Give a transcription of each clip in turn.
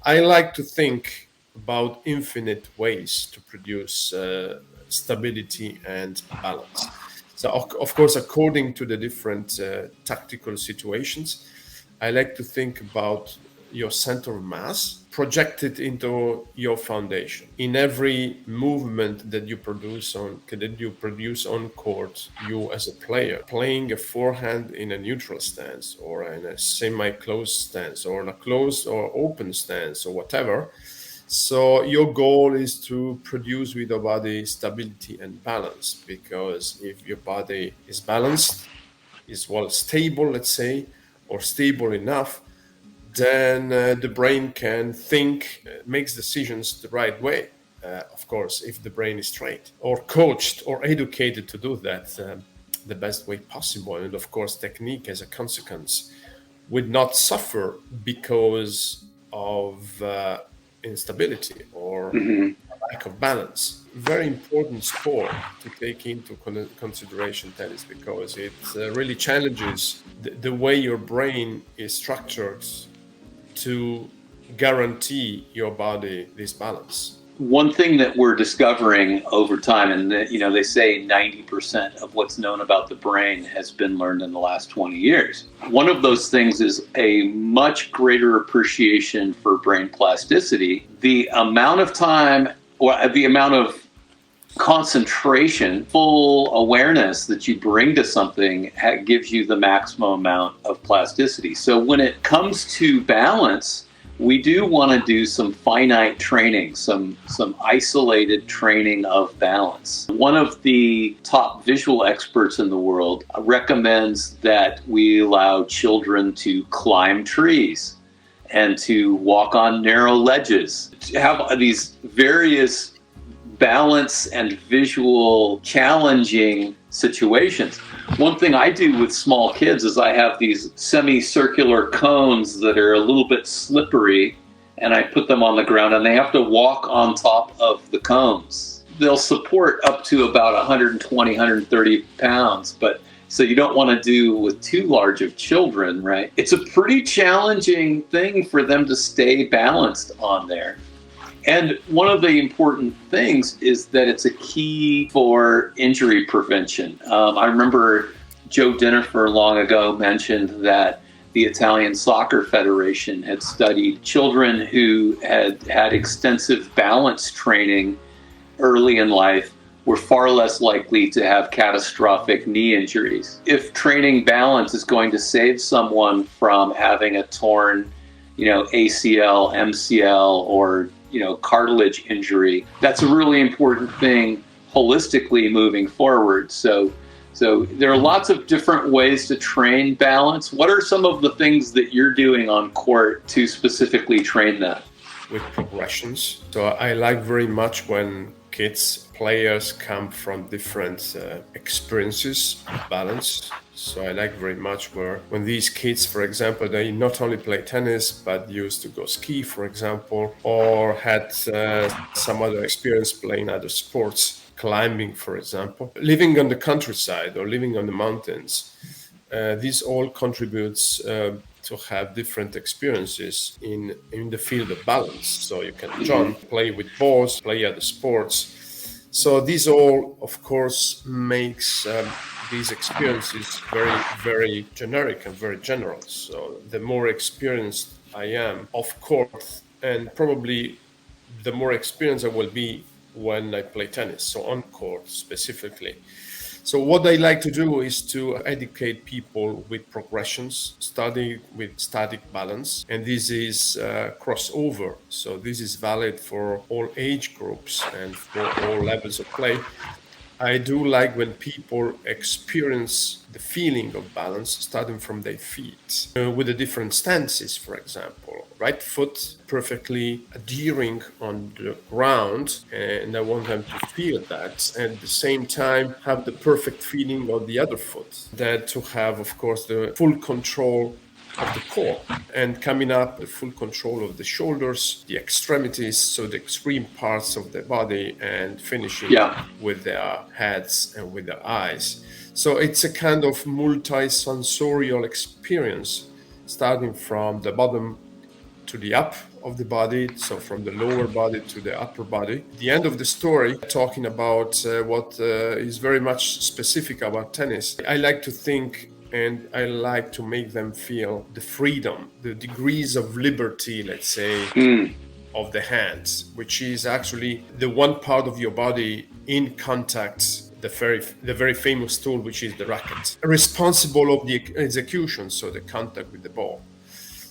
I like to think about infinite ways to produce stability and balance. So, of course, according to the different tactical situations, I like to think about your center of mass projected into your foundation. In every movement that you produce on court, you as a player playing a forehand in a neutral stance or in a semi-closed stance or in a closed or open stance or whatever. So your goal is to produce with your body stability and balance, because if your body is balanced, is well stable, let's say, or stable enough, then the brain can think, makes decisions the right way. Of course, if the brain is trained or coached or educated to do that the best way possible. And of course, technique as a consequence would not suffer because of instability or lack of balance. Very important sport to take into consideration, tennis, because it really challenges the way your brain is structured to guarantee your body this balance. One thing that we're discovering over time, and they say 90% of what's known about the brain has been learned in the last 20 years. One of those things is a much greater appreciation for brain plasticity. The amount of time or the amount of concentration, full awareness that you bring to something gives you the maximum amount of plasticity. So when it comes to balance, we do want to do some finite training, some isolated training of balance. One of the top visual experts in the world recommends that we allow children to climb trees and to walk on narrow ledges, to have these various balance and visual challenging situations. One thing I do with small kids is I have these semicircular cones that are a little bit slippery, and I put them on the ground and they have to walk on top of the cones. They'll support up to about 120, 130 pounds, but so you don't want to do with too large of children, right? It's a pretty challenging thing for them to stay balanced on there. And one of the important things is that it's a key for injury prevention. I remember Joe Dinifer long ago mentioned that the Italian Soccer Federation had studied children who had extensive balance training early in life were far less likely to have catastrophic knee injuries. If training balance is going to save someone from having a torn, ACL, MCL, or cartilage injury, that's a really important thing holistically moving forward. So there are lots of different ways to train balance. What are some of the things that you're doing on court to specifically train that? With progressions. So I like very much when players come from different experiences of balance. So I like very much when these kids, for example, they not only play tennis, but used to go ski, for example, or had some other experience playing other sports, climbing, for example, living on the countryside or living on the mountains. This all contributes to have different experiences in the field of balance. So you can play with balls, play other sports. So this all, of course, makes these experiences very, very generic and very general. So the more experienced I am, of course, and probably the more experienced I will be when I play tennis, so on court specifically. So what I like to do is to educate people with progressions, study with static balance, and this is crossover. So this is valid for all age groups and for all levels of play. I do like when people experience the feeling of balance starting from their feet with the different stances, for example. Right foot perfectly adhering on the ground, and I want them to feel that. And at the same time, have the perfect feeling of the other foot. That to have, of course, the full control of the core and coming up the full control of the shoulders, the extremities, so the extreme parts of the body, and finishing with their heads and with their eyes. So it's a kind of multi-sensorial experience starting from the bottom to the up of the body, so from the lower body to the upper body. The end of the story, talking about what is very much specific about tennis, I like to think and I like to make them feel the freedom, the degrees of liberty, let's say, of the hands, which is actually the one part of your body in contact, the very famous tool, which is the racket, responsible of the execution, so the contact with the ball.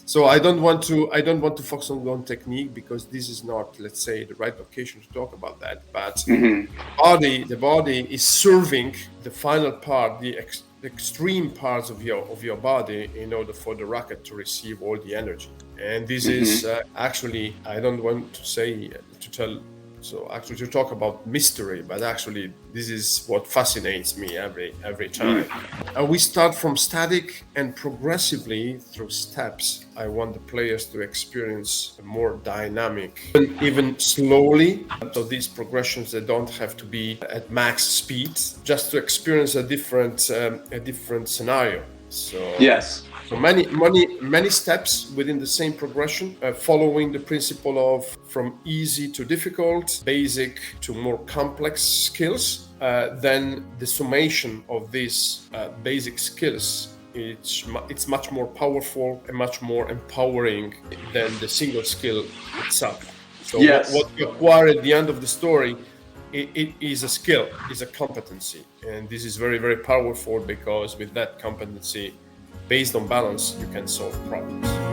So I don't want to focus on technique, because this is not, let's say, the right location to talk about that. But the body is serving the final part, the extreme parts of your body, in order for the racket to receive all the energy. And this is actually, I don't want to say to tell. So actually to talk about mystery, but actually this is what fascinates me every time. We start from static, and progressively through steps, I want the players to experience a more dynamic, even slowly. So these progressions, they don't have to be at max speed, just to experience a different scenario. So yes. So many steps within the same progression, following the principle of from easy to difficult, basic to more complex skills. Then the summation of these basic skills, it's much more powerful and much more empowering than the single skill itself. So what you acquire at the end of the story, it is a skill, is a competency, and this is very, very powerful, because with that competency, based on balance, you can solve problems.